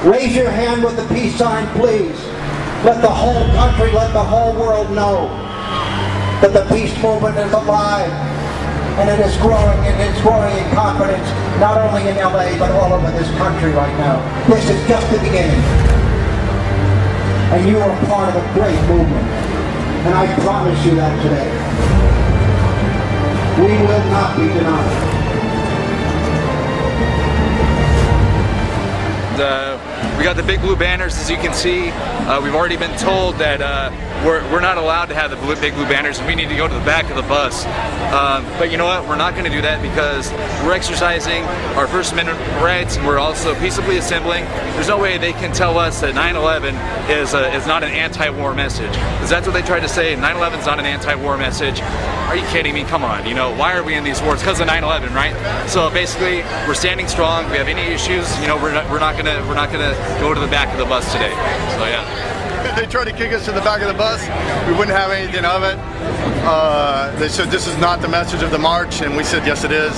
Raise your hand with the peace sign, please. Let the whole country, let the whole world know that the peace movement is alive, and it is growing, and it's growing in confidence, not only in LA, but all over this country right now. This is just the beginning. And you are part of a great movement. And I promise you that today. We will not be denied. We got the big blue banners, as you can see. We've already been told that we're not allowed to have the big blue banners, and we need to go to the back of the bus. But you know what? We're not going to do that because we're exercising our First Amendment rights, and we're also peaceably assembling. There's no way they can tell us that 9/11 is not an anti-war message, because that's what they tried to say. 9/11 is not an anti-war message. Are you kidding me? Come on, you know, why are we in these wars? Because of 9/11, right? So basically, we're standing strong. If we have any issues, you know, we're not gonna go to the back of the bus today. So yeah. They tried to kick us to the back of the bus. We wouldn't have anything of it. They said this is not the message of the march, and we said yes, it is.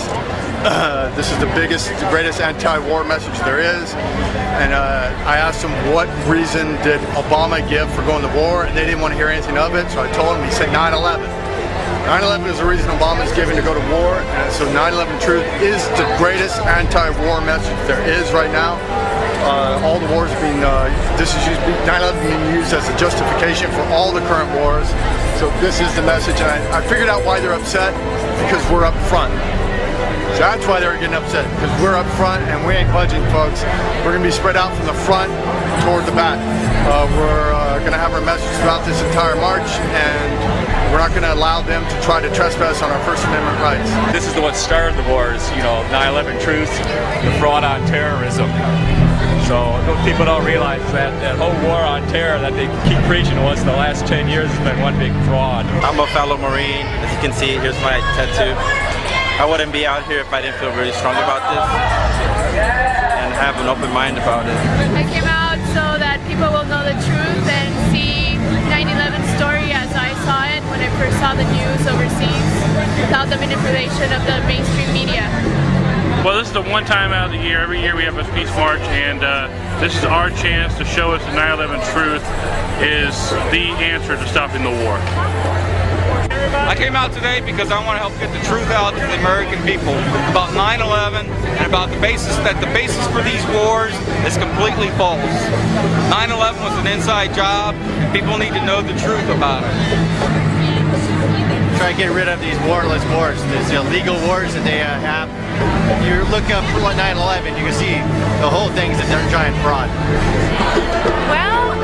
This is the biggest, the greatest anti-war message there is. And I asked them what reason did Obama give for going to war, and they didn't want to hear anything of it. So I told them, he said 9/11. 9/11 is the reason Obama is giving to go to war, and so 9/11 truth is the greatest anti-war message there is right now. All the wars being, 9/11 being used as a justification for all the current wars. So this is the message, and I figured out why they're upset, because we're up front. So that's why they're getting upset, because we're up front and we ain't budging, folks. We're going to be spread out from the front toward the back. We're going to have our message throughout this entire march, and we're not going to allow them to try to trespass on our First Amendment rights. This is what started the wars, you know, 9/11 truth, the fraud on terrorism. So people don't realize that whole war on terror that they keep preaching to us in the last 10 years has been one big fraud. I'm a fellow Marine. As you can see, here's my tattoo. I wouldn't be out here if I didn't feel really strong about this and have an open mind about it. I came out so that people will know the truth and see 9/11 story as I saw it when I first saw the news overseas, without the manipulation of the mainstream media. Well, this is the one time out of the year. Every year we have a peace march, and this is our chance to show us the 9/11 truth is the answer to stopping the war. I came out today because I want to help get the truth out to the American people about 9/11 and about the basis for these wars is completely false. 9/11 was an inside job, and people need to know the truth about it. Try to get rid of these warless wars, these illegal wars that they have. If you look up 9/11, you can see the whole thing's a giant fraud. Well,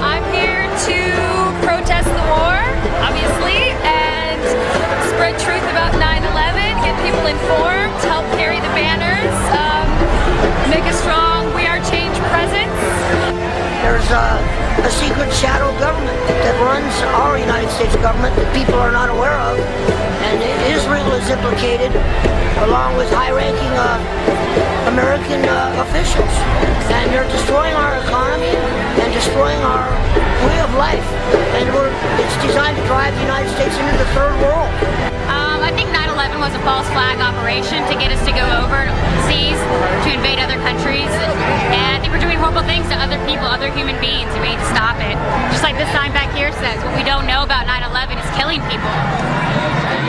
I'm here to protest the war, obviously, and spread truth about 9/11, get people informed, help carry the banners, make a strong We Are Change presence. There's a secret shadow government that runs our United States government that people are not aware of, and Israel is implicated along with high-ranking American officials, and they're destroying our economy and destroying our way of life, and it's designed to drive the United States into the third world. I think 9/11 was a false flag operation to get us to go overseas to invade other countries, and I think we're doing horrible things to other people, other human beings, and we need to stop it. Just like this sign back here says, what we don't know about 9/11 is killing people.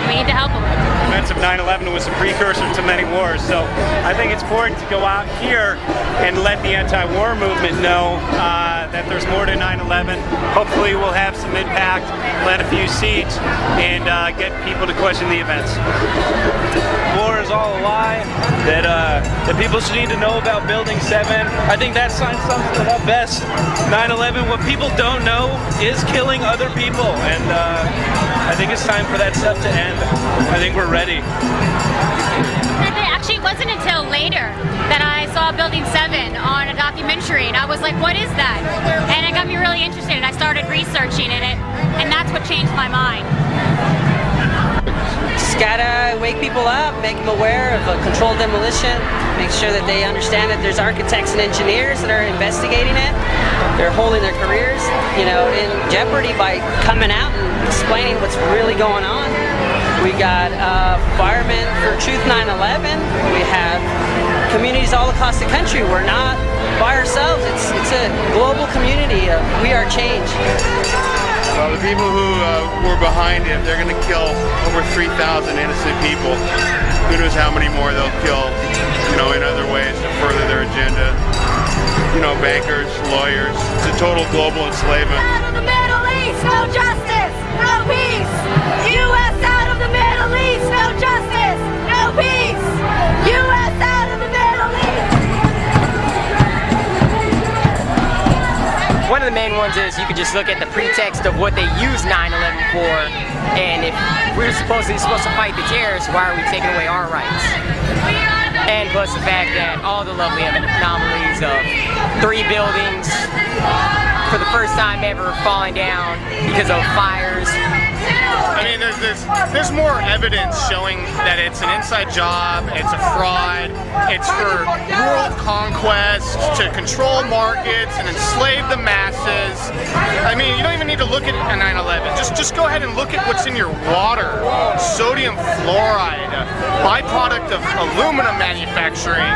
We need to help them. The events of 9/11 was a precursor to many wars, so I think it's important to go out here and let the anti-war movement know that there's more to 9/11. Hopefully we'll have some impact, plant a few seeds, and get people to question the events. War is all a lie, that people should need to know about Building 7. I think that sign sums it up best. 9/11, what people don't know is killing other people, and I think it's time for that stuff to end. I think we're ready. Actually, it wasn't until later that I saw Building 7 on a documentary, and I was like, what is that? And it got me really interested, and I started researching in it, and that's what changed my mind. Just gotta wake people up, make them aware of a controlled demolition, make sure that they understand that there's architects and engineers that are investigating it. They're holding their careers, you know, in jeopardy by coming out and explaining what's really going on. We got Firemen for Truth 9/11. We have communities all across the country. We're not by ourselves. It's global community of We Are Change. Well, the people who were behind it, they're going to kill over 3,000 innocent people. Who knows how many more they'll kill, you know, in other ways to further their agenda. You know, bankers, lawyers. It's a total global enslavement. Out of the Middle East, no justice, no peace. U.S. out of the Middle East, no justice, no peace. U.S. out of the Middle East. One of the main ones is you could just look at the pretext of what they use 9/11 for, and if we're supposedly supposed to fight the terrorists, why are we taking away our rights? And plus the fact that all the lovely anomalies of 3 buildings for the first time ever falling down because of fires. I mean, there's more evidence showing that it's an inside job, it's a fraud, it's for world conquest, to control markets and enslave the masses. I mean, you don't even need to look at 9/11. Just go ahead and look at what's in your water. Sodium fluoride, byproduct of aluminum manufacturing,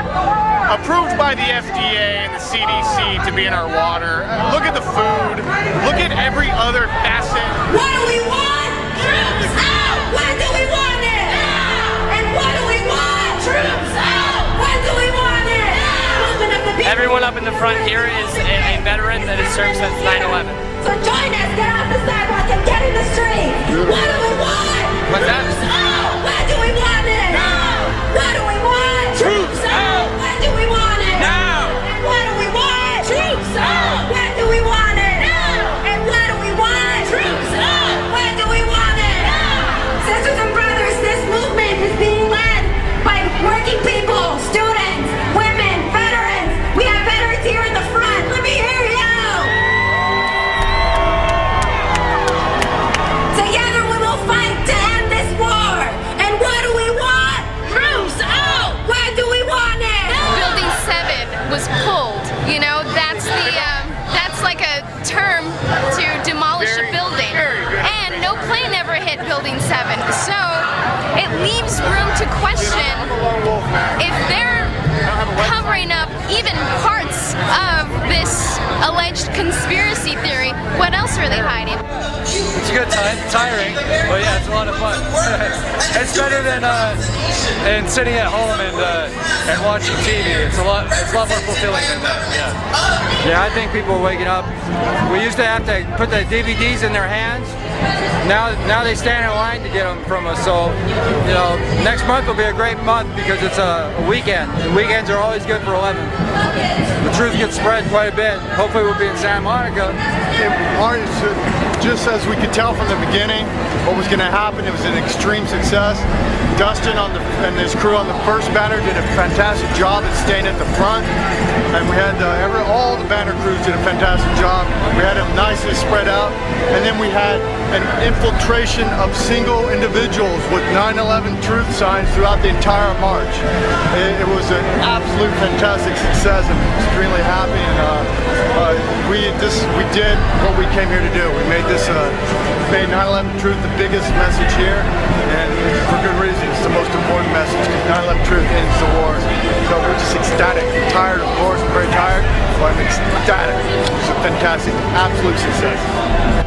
approved by the FDA and the CDC to be in our water. Look at the food. Look at every other facet. What do we want? Troops out! When do we want it? Now! And what do we want? Troops out! When do we want it? Now! Everyone up in the front here is a veteran that has served since 9/11. So join us, get off the sidewalk and get in the street. What do we want? What's that? Troops out! When do we want it? Now! What do we want? Troops out! When do we want it? Now! And what do we want? Troops out! When do we want it? Now! And what do we want? Troops out! When do we want it? Now! Sisters and brothers, this movement is being led by working people, students, women, veterans. We have veterans here in the front. Let me hear you! Together we will fight to end this war. And what do we want? Troops out! When do we want it? Building 7 was pulled. You know, that's like a term to demolish a building. And no plane ever hit Building 7. So it leaves room to question if they're covering up even parts of this alleged conspiracy theory, what else are they hiding? It's a good time, tiring, but yeah, it's a lot of fun. It's better than sitting at home and watching TV. It's a lot more fulfilling than that. Yeah, I think people are waking up. We used to have to put the DVDs in their hands. Now they stand in line to get them from us. So, you know, next month will be a great month because it's a weekend. And weekends are always good for 11. The truth gets spread quite a bit. Hopefully we'll be in Santa Monica. Just as we could tell from the beginning what was going to happen, it was an extreme success. Dustin and his crew on the first banner did a fantastic job at staying at the front, and we had all the banner crews did a fantastic job. We had them nicely spread out, and then we had an infiltration of single individuals with 9/11 truth signs throughout the entire march. It was an absolute fantastic success. I'm extremely happy, and we did what we came here to do. We made 9/11 truth the biggest message here, and for good reason. It's the most important message because 9/11 truth ends the wars. So we're just ecstatic. I'm tired, of course. I'm very tired, but I'm ecstatic. It's a fantastic, absolute success.